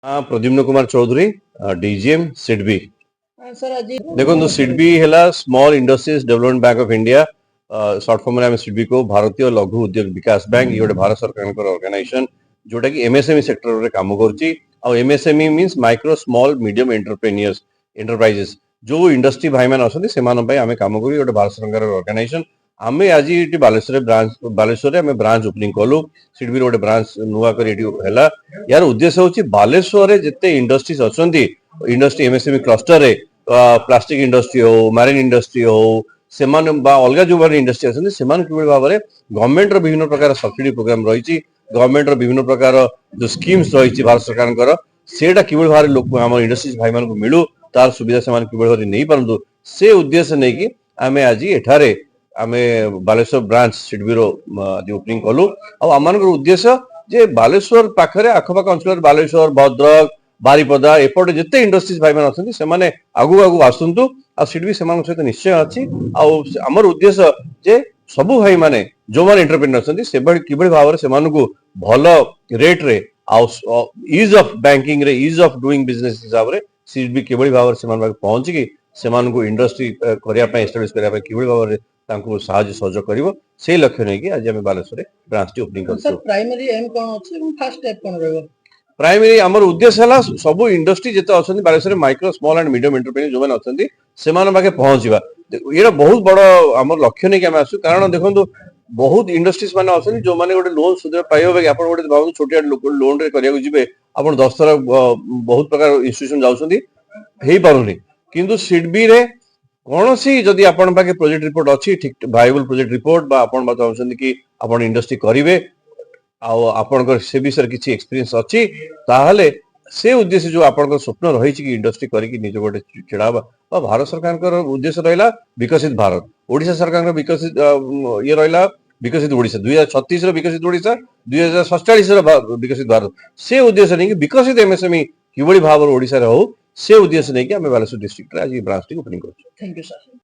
हाँ, Pradyumna Kumar Chaudhary, DGM SIDBI. Sir आज देखो सिडबी है small industries development bank of India, short form में सिडबी को भारतीय लघु उद्योग विकास बैंक, ये गोटे भारत सरकार ऑर्गेनाइजेशन जोटा कि एमएसएमई सेक्टर रे काम करछि। आ MSME means micro small medium entrepreneurs enterprises जो इंडस्ट्री भाई मान अछंती सेमान पई आमे काम करी गोटे भारत सरकार ऑर्गेनाइजेशन। आमे आज इटी बालेश्वर ब्रांच बालेश्वर आमे ब्रांच ओपनिंग कलु। सिडबी गोटे ब्रांच नुवा करी इटी हैला। यार उद्देश्य होछि बालेश्वर रे जते इंडस्ट्रीज अछंती इंडस्ट्री एमएसएमई क्लस्टर रे प्लास्टिक इंडस्ट्री हो मारिन इंडस्ट्री हो सेमान बा अलगा जो बारे इंडस्ट्री अछंती सेमान किबे भाबरे गवर्नमेंट रो विभिन्न प्रकार सब्सिडी प्रोग्राम रहिछि। गवर्नमेंट रो विभिन्न प्रकार जो स्कीम्स रहिछि भारत सरकार सेटा किबे भाबरे लोक हमर इंडस्ट्रीज भाई मान को मिलु तार सुविधा सेमान किबे भाबरे नै परंतु से उद्देश्य नै कि आमे आज एठारे आमे बालेश्वर ब्रांच सिडबी रो ओपनिंग कलु। आ आमानकर उद्देश्य जे बालेश्वर पाखरे आखपाख अंचल बालेश्वर भद्रक बारिपदा एपटे जिते इंडस्ट्रीज भाई मान अछंती सेमाने आगु आगु आसंतु। आ सिडबी सेमान सहित निश्चय अछि। आ हमर उद्देश्य जे सबु भाई माने जो माने एंटरप्रेन्योर अछंती सेबडी किबे भाबरे सेमान को भलो रेट रे आ ईज ऑफ बैंकिंग रे ईज ऑफ डूइंग बिजनेस हिसाब रे सिडबी किबे भाबरे सेमान पाक पहुंची कि सेमान को इंडस्ट्री करिया पय एस्टैब्लिश करिया पय किबे भाबरे तांको साहाय्य सहयोग करिवो से लक्ष्य नै कि आज हम बालेश्वर ब्रांच टी ओपनिंग करछु। सर प्राइमरी एम कोन अछि এবং फर्स्ट स्टेप कोन रहबो? प्राइमरी हमर उद्देश्य हला सब इंडस्ट्री जते अछंती Baleshwar micro small and medium entrepreneur जो माने अछंती सेमान पाके पहुंचीबा। एरा बहुत बड़ हमर लक्ष्य नै कि हम आसु कारण देखंतु बहुत इंडस्ट्रीज माने अछंती जो माने गोटे लोन सुविधा पाइबे अपन गोटे बाबू छोटिया लोन रे करिया जिबे अपन 10 तरह बहुत प्रकार इंस्टीट्यूशन जाउछंती हेई पारुनी। किंतु सिडबी रे कोनोसी जदि आपण पाके प्रोजेक्ट रिपोर्ट अछि ठीक वायबल प्रोजेक्ट रिपोर्ट बा आपण बा चाहछंती कि आपण इंडस्ट्री करिवे आपणकर से विषय किसी एक्सपीरियंस अच्छी ताहले से उद्देश्य जो आपणकर स्वप्न रही कि इंडस्ट्री करिक निज गोटे छिड़ाबा भारत सरकार उद्देश्य रहा विकसित भारत। ओडिशा सरकार विकसित ये रहा विकसित ओडिशा 2036 विकसित ओडिशा 2047 विकसित भारत से उद्देश्य नहीं कि विकसित एमएसएमई किभली भाव ओडिशा रे हो से उद्देश्य नहीं कि आम बालेश्वर डिस्ट्रिक्ट आज ब्रांच टी ओपनिंग कर। Thank you sir.